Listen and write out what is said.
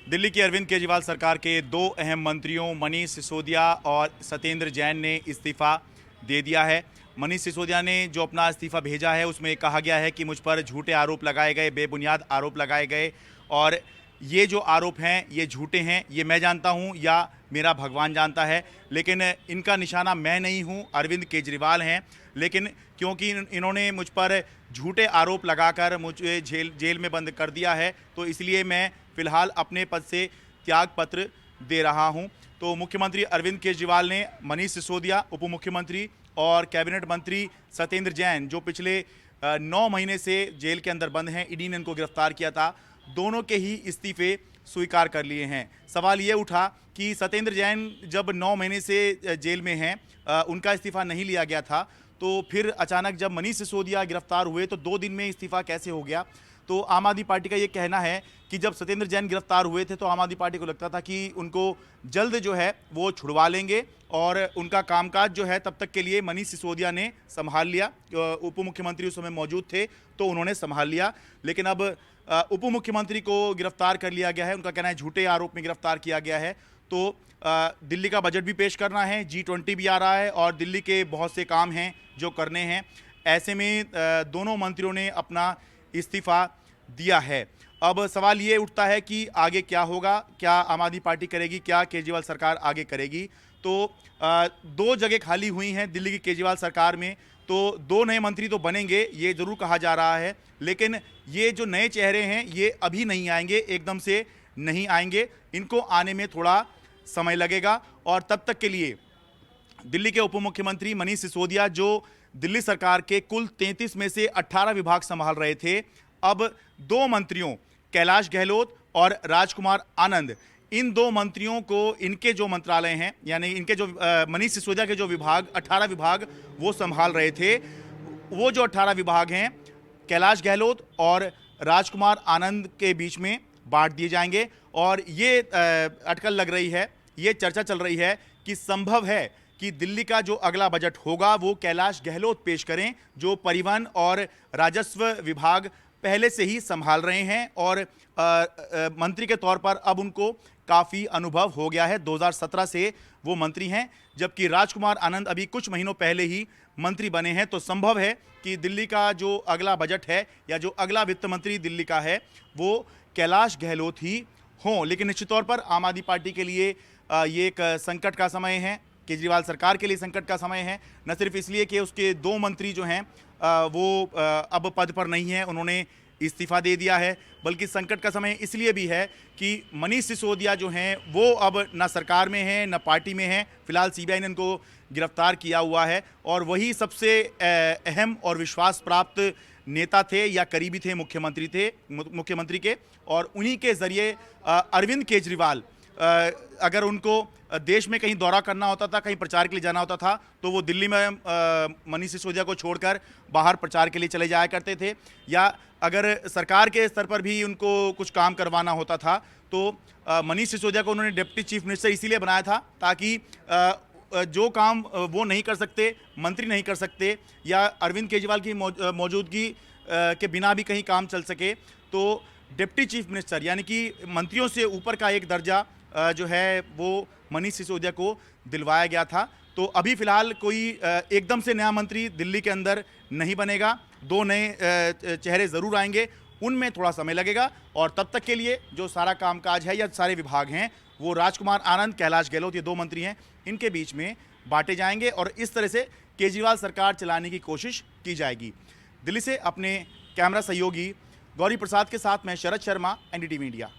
दिल्ली की अरविंद केजरीवाल सरकार के दो अहम मंत्रियों मनीष सिसोदिया और सत्येंद्र जैन ने इस्तीफा दे दिया है। मनीष सिसोदिया ने जो अपना इस्तीफा भेजा है उसमें कहा गया है कि मुझ पर झूठे आरोप लगाए गए, बेबुनियाद आरोप लगाए गए और ये जो आरोप हैं ये झूठे हैं, ये मैं जानता हूँ या मेरा भगवान जानता है, लेकिन इनका निशाना मैं नहीं हूँ, अरविंद केजरीवाल हैं। लेकिन क्योंकि इन्होंने मुझ पर झूठे आरोप लगाकर मुझे जेल में बंद कर दिया है, तो इसलिए मैं फिलहाल अपने पद से त्यागपत्र दे रहा हूं। तो मुख्यमंत्री अरविंद केजरीवाल ने मनीष सिसोदिया, उप मुख्यमंत्री और कैबिनेट मंत्री सत्येंद्र जैन, जो पिछले 9 महीने से जेल के अंदर बंद हैं, ईडी ने इनको गिरफ्तार किया था, दोनों के ही इस्तीफे स्वीकार कर लिए हैं। सवाल ये उठा कि सत्येंद्र जैन जब 9 महीने से जेल में हैं, उनका इस्तीफा नहीं लिया गया था, तो फिर अचानक जब मनीष सिसोदिया गिरफ्तार हुए तो 2 दिन में इस्तीफा कैसे हो गया। तो आम आदमी पार्टी का ये कहना है कि जब सत्येंद्र जैन गिरफ्तार हुए थे तो आम आदमी पार्टी को लगता था कि उनको जल्द जो है वो छुड़वा लेंगे और उनका कामकाज जो है तब तक के लिए मनीष सिसोदिया ने संभाल लिया। उप मुख्यमंत्री उस समय मौजूद थे तो उन्होंने संभाल लिया, लेकिन अब उप मुख्यमंत्री को गिरफ्तार कर लिया गया है। उनका कहना है झूठे आरोप में गिरफ्तार किया गया है। तो दिल्ली का बजट भी पेश करना है, G20 भी आ रहा है और दिल्ली के बहुत से काम हैं जो करने हैं। ऐसे में दोनों मंत्रियों ने अपना इस्तीफा दिया है। अब सवाल ये उठता है कि आगे क्या होगा, क्या आम आदमी पार्टी करेगी, क्या केजरीवाल सरकार आगे करेगी। तो 2 जगह खाली हुई हैं दिल्ली की केजरीवाल सरकार में, तो 2 नए मंत्री तो बनेंगे ये ज़रूर कहा जा रहा है, लेकिन ये जो नए चेहरे हैं ये अभी नहीं आएंगे, एकदम से नहीं आएंगे, इनको आने में थोड़ा समय लगेगा। और तब तक के लिए दिल्ली के उप मुख्यमंत्री मनीष सिसोदिया, जो दिल्ली सरकार के कुल 33 में से 18 विभाग संभाल रहे थे, अब 2 मंत्रियों कैलाश गहलोत और राजकुमार आनंद, इन 2 मंत्रियों को इनके जो मंत्रालय हैं, यानी इनके जो मनीष सिसोदिया के जो विभाग 18 विभाग वो संभाल रहे थे, वो जो 18 विभाग हैं कैलाश गहलोत और राजकुमार आनंद के बीच में बांट दिए जाएंगे। और ये अटकल लग रही है, ये चर्चा चल रही है कि संभव है कि दिल्ली का जो अगला बजट होगा वो कैलाश गहलोत पेश करें, जो परिवहन और राजस्व विभाग पहले से ही संभाल रहे हैं और मंत्री के तौर पर अब उनको काफ़ी अनुभव हो गया है। 2017 से वो मंत्री हैं, जबकि राजकुमार आनंद अभी कुछ महीनों पहले ही मंत्री बने हैं। तो संभव है कि दिल्ली का जो अगला बजट है या जो अगला वित्त मंत्री दिल्ली का है वो कैलाश गहलोत ही हों। लेकिन निश्चित तौर पर आम आदमी पार्टी के लिए ये एक संकट का समय है, केजरीवाल सरकार के लिए संकट का समय है। न सिर्फ इसलिए कि उसके 2 मंत्री जो हैं वो अब पद पर नहीं हैं, उन्होंने इस्तीफा दे दिया है, बल्कि संकट का समय इसलिए भी है कि मनीष सिसोदिया जो हैं वो अब ना सरकार में हैं ना पार्टी में हैं। फिलहाल सीबीआई ने उनको गिरफ्तार किया हुआ है और वही सबसे अहम और विश्वास प्राप्त नेता थे या करीबी थे मुख्यमंत्री के, और उन्हीं के ज़रिए अरविंद केजरीवाल अगर उनको देश में कहीं दौरा करना होता था, कहीं प्रचार के लिए जाना होता था, तो वो दिल्ली में मनीष सिसोदिया को छोड़कर बाहर प्रचार के लिए चले जाया करते थे। या अगर सरकार के स्तर पर भी उनको कुछ काम करवाना होता था तो मनीष सिसोदिया को उन्होंने डिप्टी चीफ मिनिस्टर इसीलिए बनाया था ताकि जो काम वो नहीं कर सकते, मंत्री नहीं कर सकते, या अरविंद केजरीवाल की मौजूदगी के बिना भी कहीं काम चल सके, तो डिप्टी चीफ मिनिस्टर यानी कि मंत्रियों से ऊपर का एक दर्जा जो है वो मनीष सिसोदिया को दिलवाया गया था। तो अभी फिलहाल कोई एकदम से नया मंत्री दिल्ली के अंदर नहीं बनेगा, 2 नए चेहरे ज़रूर आएंगे, उनमें थोड़ा समय लगेगा। और तब तक के लिए जो सारा कामकाज है या सारे विभाग हैं वो राजकुमार आनंद, कैलाश गहलोत, ये 2 मंत्री हैं, इनके बीच में बांटे जाएंगे और इस तरह से केजरीवाल सरकार चलाने की कोशिश की जाएगी। दिल्ली से अपने कैमरा सहयोगी गौरी प्रसाद के साथ मैं शरद शर्मा, NDTV इंडिया।